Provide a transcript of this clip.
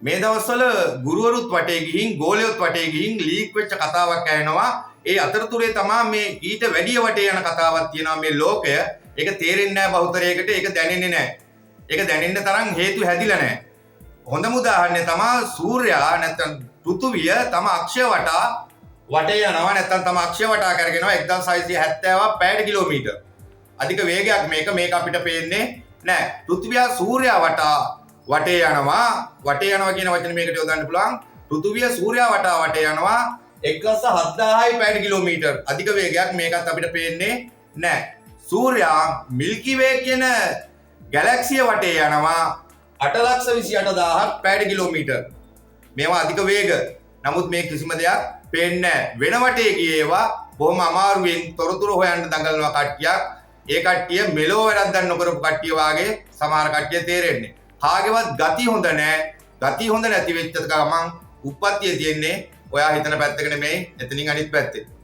මේ දවස්වල ගුරුවරුත් වටේ ගිහින් ගෝලියොත් වටේ ගිහින් ලීක් වෙච්ච කතාවක් ඇහෙනවා. ඒ අතරතුරේ තමයි මේ ඊට වැඩිය වටේ යන කතාවක් තියෙනවා මේ ලෝකය. ඒක තේරෙන්නේ නැහැ බහුතරයකට. ඒක දැනෙන්නේ නැහැ. ඒක දැනෙන්න තරම් හේතු හැදිලා නැහැ. හොඳම උදාහරණය තමයි සූර්යයා නැත්නම් පෘථුවිය තම අක්ෂය වටේ යනවා නැත්නම් තම අක්ෂය වටා කරගෙනවා 1670ක් පැයට කිලෝමීටර්. අධික වේගයක් මේක අපිට පේන්නේ නැහැ. පෘථිවිය සූර්යයා වටේ යනවා කියන වචනේ මේකට යොදන්න පුළුවන්. පෘථිවිය සූර්යයා වටේ යනවා 17000යි පැයට කිලෝමීටර්. අධික වේගයක් මේකත් අපිට පේන්නේ නැහැ. සූර්යයා මිල්කි වේ කියන ගැලැක්සිය වටේ යනවා 8,28,000ක් පැයට කිලෝමීටර්. මේවා අධික වේග. නමුත් මේ කිසිම දෙයක් පේන්නේ නැහැ. වෙන වටේ ගියේවා බොහොම අමාරුවෙන් තොරතුරු හොයන්න දඟලනවා කට්ටියක්. ඒ කට්ටිය මෙලෝ වැඩක් නොකරපු කට්ටිය වාගේ සමහර කට්ටිය තේරෙන්නේ. කාගේවත් ගති හොඳ නැහැ. ගති හොඳ නැති වෙච්ච ගමන් උප්පත්තිය තියෙන්නේ ඔයා හිතන පැත්තක නෙමෙයි එතනින් අනිත් පැත්තේ.